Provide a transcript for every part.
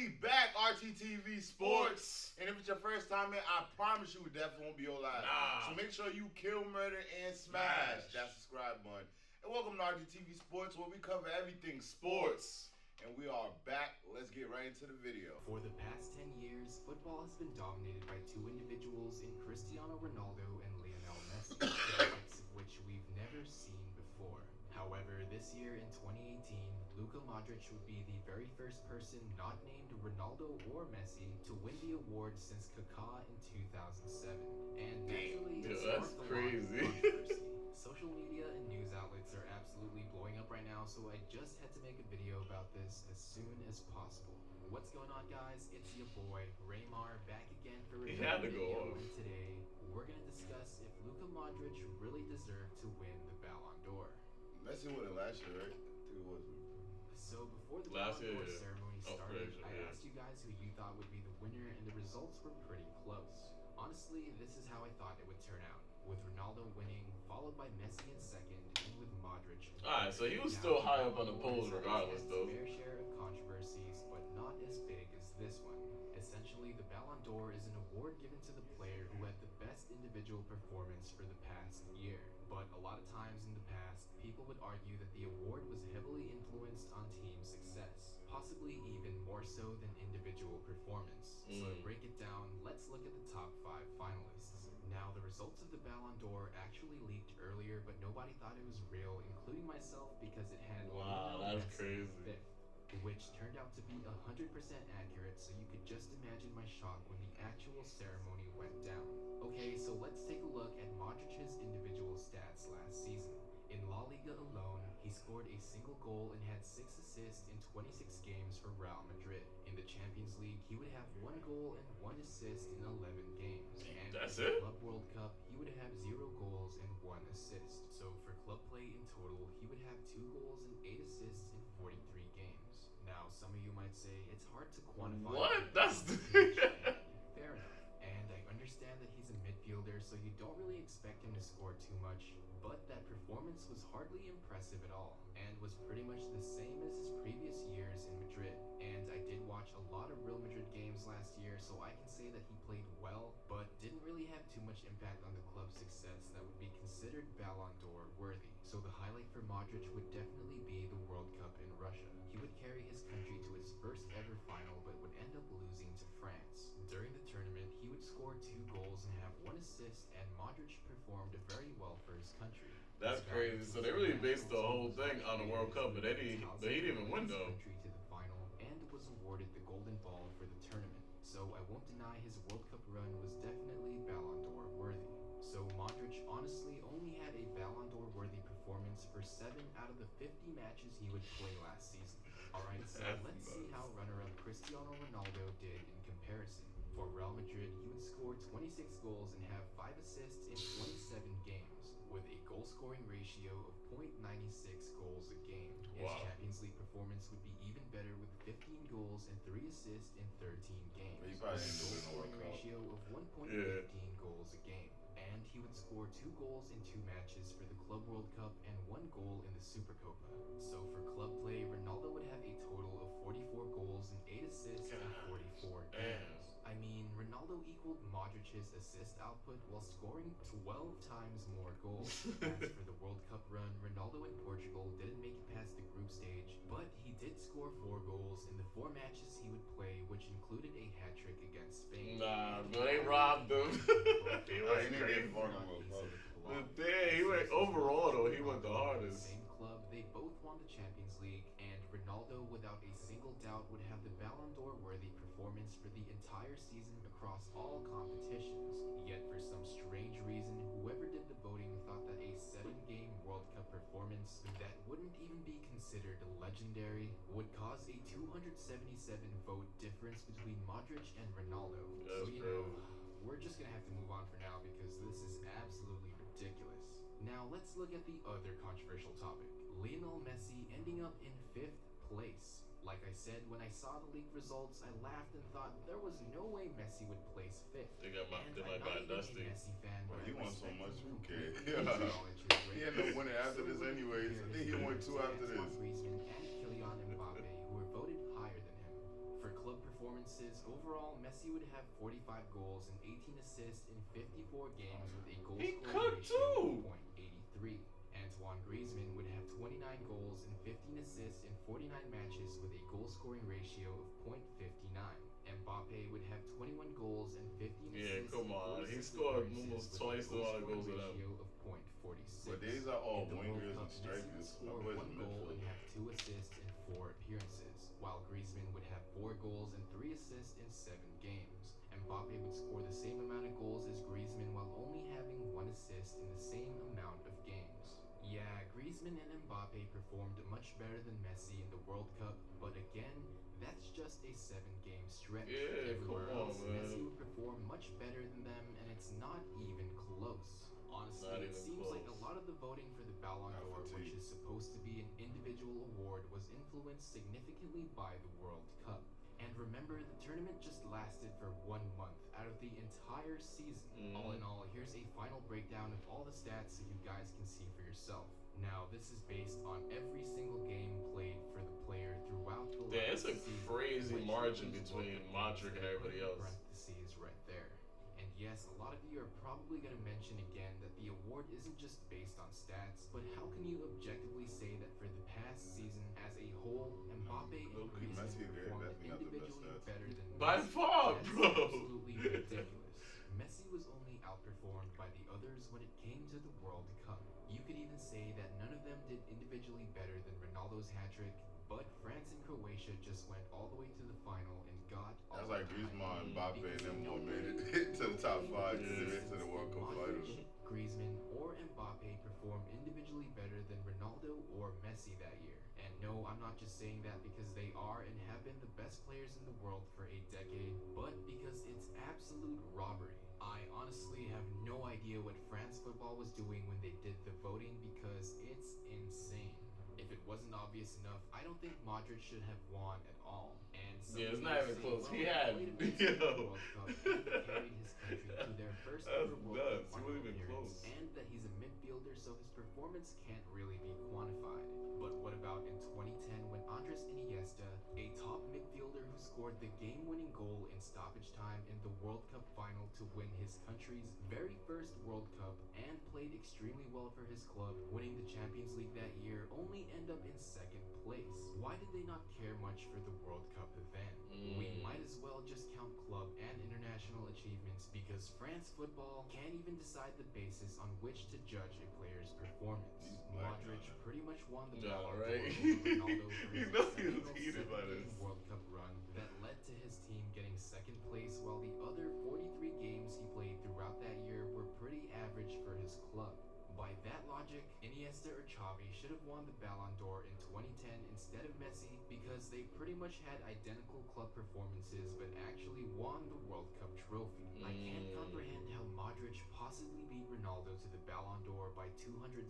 We back, RTTV Sports. And if it's your first time in, I promise you it definitely won't be your last. So make sure you kill, murder, and smash that subscribe button. And welcome to RTTV Sports, where we cover everything sports. And we are back. Let's get right into the video. For the past 10 years, football has been dominated by two individuals in Cristiano Ronaldo and Lionel Messi, the likes of which we've never seen before. However, this year in 2018, Luka Modric would be the very first person not named Ronaldo or Messi to win the award since Kaká in 2007. And naturally, it that's sparked a crazy. lot of controversy. Social media and news outlets are absolutely blowing up right now, so I just had to make a video about this as soon as possible. What's going on, guys? It's your boy Raymar back again for He another had to go video, off. and today we're gonna discuss if Luka Modric really deserved to win the Ballon d'Or. Messi won it last year, right? I think it was. So before the Last Ballon d'Or year, yeah. ceremony Oh, started, pretty sure, I yeah. asked you guys who you thought would be the winner, and the results were pretty close. Honestly, this is how I thought it would turn out, with Ronaldo winning, followed by Messi in second, and with Modric. Alright, so he was Now, still high up on the Ballon d'Or polls has always regardless, had though. its fair share of controversies, but not as big as this one. Essentially, the Ballon d'Or is an award given to the player who had the best individual performance for the past year. But a lot of times in the past, people would argue that the award was heavily influenced on team success, possibly even more so than individual performance. So to break it down, let's look at the top 5 finalists. Now, the results of the Ballon d'Or actually leaked earlier, but nobody thought it was real, including myself, because it had Wow, Lionel that's Messi in crazy. 5th, which turned out to be 100% accurate, so you could just imagine my shock when the actual ceremony went down. Okay, so let's take a look at Modric's individual stats last season. In La Liga alone, he scored a single goal and had 6 assists in 26 games for Real Madrid. In the Champions League, he would have 1 goal and 1 assist in 11 games. And That's in the it? Club World Cup, he would have 0 goals and 1 assist. So for club play in total, he would have 2 goals and 8 assists in 43 games. Now, some of you might say it's hard to quantify. What? That's Fair enough. And I understand that he's a midfielder, so you don't really expect him to score too much. But that performance was hardly impressive at all, and was pretty much the same as his previous years in Madrid. And I did watch a lot of Real Madrid games last year, so I can say that he played well, but didn't really have too much impact on the club's success that would be considered Ballon d'Or worthy. So the highlight for Modric would definitely be the World Cup in Russia. He would carry his country to its first ever final, but would end up losing to France. During the tournament, he would score 2 goals and have 1 assist, and Modric performed very well for his country. That's crazy. So they really based the whole thing on the World Cup, but he didn't even win though. Country to the final and was awarded the Golden Ball for the tournament. So I won't deny his World Cup run was definitely Ballon d'Or worthy. So Modric honestly only had a Ballon d'Or worthy performance for 7 out of the 50 matches he would play last season. Alright, so That's let's see nuts. how runner-up Cristiano Ronaldo did in comparison. For Real Madrid, he would score 26 goals and have 5 assists in 27 games, with a goal-scoring ratio of .96 goals a game. His Wow. Champions League performance would be even better with 15 goals and 3 assists in 13 games. He probably with didn't do it in a the goal-scoring World Cup. ratio of 1.15 goals a game. And he would score 2 goals in 2 matches for the Club World Cup and 1 goal in the Supercopa. So for club play, Ronaldo would have a total of 44 goals and 8 assists in 44 games. I mean, Ronaldo equaled Modric's assist output while scoring 12 times more goals. As for the World Cup run, Ronaldo in Portugal didn't make it past the group stage, but he did score 4 goals in the 4 matches he would play, which included a hat-trick against Spain. Nah, bro, they robbed him. He Oh, was he didn't crazy. get vulnerable, bro. But damn, he went overall though. He went the hardest. Same club, they both won the Champions League, and Ronaldo, without a single doubt, would have the Ballon d'Or worthy performance for the entire season across all competitions. Yet, for some strange reason, whoever did the voting thought that a 7-game World Cup performance that wouldn't even be considered legendary would cause a 277 vote difference between Modric and Ronaldo. That's So, you know, we're just gonna have to move on for now because this is absolutely ridiculous. Now let's look at the other controversial topic. Lionel Messi ending up in 5th place. Like I said, when I saw the leaked results, I laughed and thought there was no way Messi would place 5th. They got my, And they I'm might not buy even a Dusty. Messi fan, Bro, but he I won so respect much, him who completely cares? and acknowledge his He greatness. ended up winning after So this we're anyways. gonna I think he compare won his 2 after Antoine this. Griezmann and Kylian Mbappe, who were voted higher than him. For club performances, overall, Messi would have 45 goals and 18 assists in 54 games with a goal-scoring ratio of .83. Antoine Griezmann would have 29 goals and 15 assists in 49 matches with a goal-scoring ratio of .59. Mbappe would have 21 goals and 15 assists. Come on. He scored almost twice the amount of goals than ratio of .46. But these are all wingers and strikers. Messi would score 1 goal and have 2 assists in 4 appearances, while Griezmann would have 4 goals and 3 assists in 7 games. Mbappe would score the same amount of goals as Griezmann while only having 1 assist in the same amount of games. Yeah, Griezmann and Mbappe performed much better than Messi in the World Cup, but again, that's just a 7-game stretch. Everywhere else, Messi would perform much better than them, and it's not even close. Honestly, it seems like a lot of the voting for the Ballon d'Or, which is supposed to be an individual award, was influenced significantly by the World Cup. And remember, the tournament just lasted for 1 month out of the entire season. All in all, here's a final breakdown of all the stats so you guys can see for yourself. Now, this is based on every single game played for the player throughout the yeah, it's a season, crazy margin between Modric and everybody else. Parentheses right there. And yes, a lot of you are probably going to mention again that the award isn't just based on stats, but how can you objectively say that for the past season as a whole, Mbappe and Griezmann performed individually better than Messi? By far, bro! Absolutely ridiculous. Messi was only outperformed by the others when it came to the World Cup. You could even say that none of them did individually better than Ronaldo's hat-trick, but France and Croatia just went all the way to the final and got all that's like Griezmann, Mbappe, and them one made it to the top 5 to get to the World Cup finals. Griezmann or Mbappe performed individually better than Ronaldo or Messi that year. And no, I'm not just saying that because they are and have been the best players in the world for a decade, but because it's absolute robbery. I honestly have no idea what France football was doing when they did the voting because it's insane. If it wasn't obvious enough, I don't think Modric should have won at all. And yeah, it's not even close. He had World Cup and carried his country to their first ever World Cup final appearance, and that he's a midfielder, so his performance can't really be quantified. But what about in 2010 when Andres Iniesta, a top midfielder who scored the game-winning goal in stoppage time in the World Cup final to win his country's very first World Cup and played extremely well for his club, winning the Champions League that year, only end up in 2nd place? Why did they not care much for the World Cup then? We might as well just count club and international achievements because France football can't even decide the basis on which to judge a player's performance. Modric pretty much won the Ballon d'Or over Ronaldo for his exceptional 7-game World Cup run that led to his team getting 2nd place, while the other 43 games he played throughout that year were pretty average for his club. By that logic, Iniesta or Xavi should have won the Ballon d'Or in 2010 instead of Messi because they pretty much had identical club performances but actually won the World Cup trophy. I can't comprehend how Modric possibly beat Ronaldo to the Ballon d'Or by 277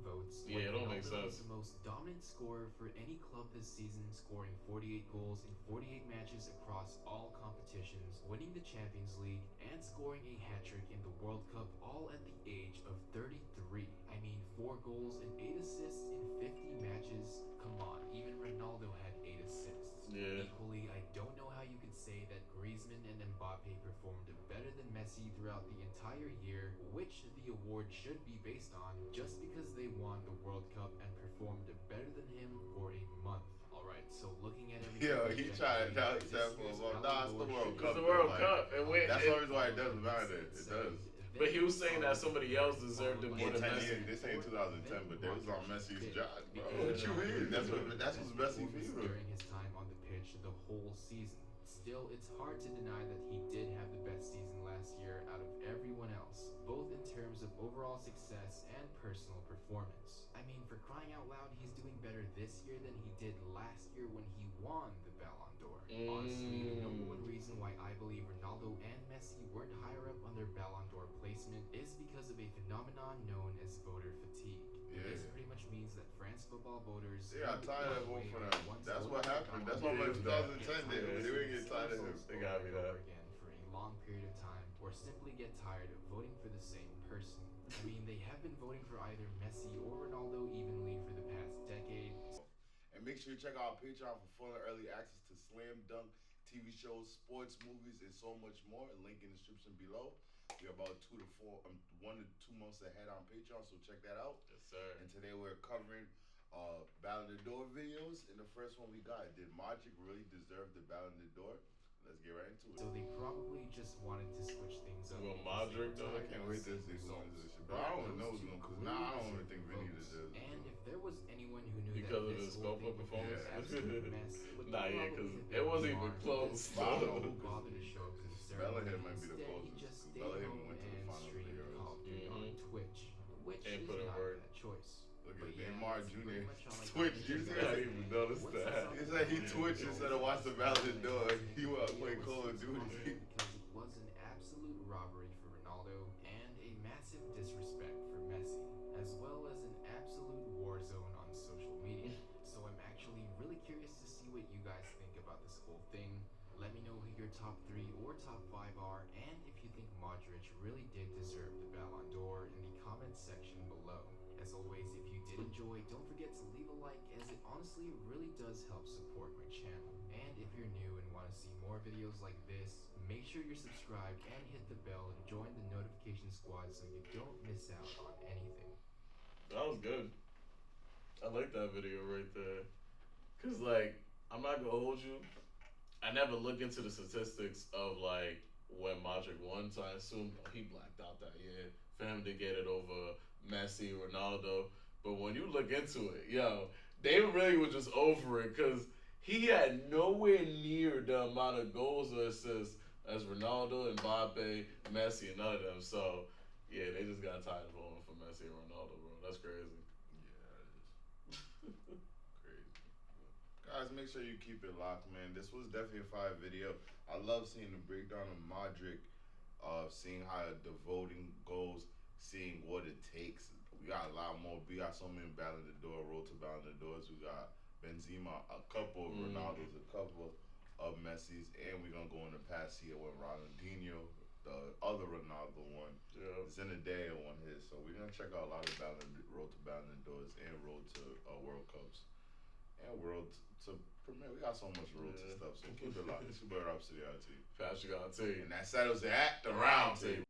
votes. Yeah, it don't make Ronaldo sense. was the most dominant scorer for any club this season, scoring 48 goals in 48 matches across all competitions, winning the Champions League, and scoring a hat-trick in the World Cup, all at the age of 33. I mean, 4 goals and 8 assists in 50 matches. Come on, even Ronaldo had 8 assists. Yeah. Equally, I don't know how you could say that Griezmann and Mbappe performed better than Messi throughout the entire year, which the award should be based on, just because they won the World Cup and performed better than him for a month. Alright, so looking at everything... Yeah, he tried to tell himself, nah, it's the World Cup. It's the World Cup. That's the reason why it doesn't matter. It does. But he was saying that somebody else deserved it more than Messi. This ain't 2010, but they was on Messi's job, bro. What you mean? That's what's Messi fever. During his time on the pitch the whole season. Still, it's hard to deny that he did have the best season last year out of everyone else, both in terms of overall success and personal performance. I mean, for crying out loud, he's doing better this year than he did last year when he won the Ballon d'Or. Honestly, the number one reason why I believe Ronaldo and Messi weren't higher up on their Ballon d'Or placement is because of a phenomenon known as voter fatigue. This pretty much means that France football voters... Yeah, I'm tired of voting for them. That's what happened. That's what 2010 did. They didn't get tired of him. They got me that. Again for a long period of time, or simply get tired of voting for the same person. I mean, they have been voting for either Messi or Ronaldo evenly for the past decade. And make sure you check out our Patreon for full and early access to Slam Dunk TV shows, sports, movies, and so much more. Link in the description below. We're about 1 to 2 months ahead on Patreon, so check that out. Yes, sir. And today we're covering Ballon d'Or videos. And the first one we got, did Modric really deserve the Ballon d'Or? Let's get right into it. So they probably just wanted to switch things up. Well, Modric, though, I can't wait to see who wins this shit. But I don't know who's going to, because now I don't even think Vinny deserves it. And if there was anyone who knew because that of his this whole scope thing of would be performance. an absolute mess, it would Nah, yeah, because probably it have wasn't been even Mark. close. I don't know who bothered to show up to the ceremony. Ballon might be the Instead, he closest, just 'cause stayed Ballon home went to the and finals of the streamed Euros. Call of Duty on Twitch, which And is put in not a work. bad choice. Look But at yeah, Neymar that's Jr. pretty much all I got Twitch, to you say. see I didn't even notice What's that. up? He said he twitched instead of watch the Ballon d'Or. He went to play Call of Duty. Because it was an absolute robbery for Ronaldo and a massive disrespect for Messi, as well as an absolute war zone on social media. So I'm actually really curious to see what you guys think about this whole thing. Let me know who your top 3 or top 5 are, and if you think Modric really did deserve the Ballon d'Or in the comments section below. As always, if you did enjoy, don't forget to leave a like, as it honestly really does help support my channel. And if you're new and want to see more videos like this, make sure you're subscribed and hit the bell and join the notification squad so you don't miss out on anything. That was good. I like that video right there. Cause like, I'm not gonna hold you. I never look into the statistics of like when Modric won, so I assume he blacked out that year for him to get it over Messi, Ronaldo. But when you look into it, yo, they really were just over it because he had nowhere near the amount of goals or assists as Ronaldo, Mbappe, Messi, and none of them. So yeah, they just got tired of voting for Messi and Ronaldo, bro. That's crazy. Yeah, that is crazy. Guys, make sure you keep it locked, man. This was definitely a fire video. I love seeing the breakdown of Modric, seeing how the voting goes, seeing what it takes. We got a lot more. We got so many Ballon d'Or, road to Ballon d'Ors. We got Benzema, a couple of Ronaldos, a couple of Messis, and we're gonna go in the past here with Ronaldinho, the other Ronaldo one. Yeah. Zinedine won his, so we're gonna check out a lot of road to Ballon d'Ors and road to World Cups and world to Premier. We got so much road to stuff, so keep it locked. It's your boy Rob City RT. Patrick, I'll tell you. And that settles it at the round table.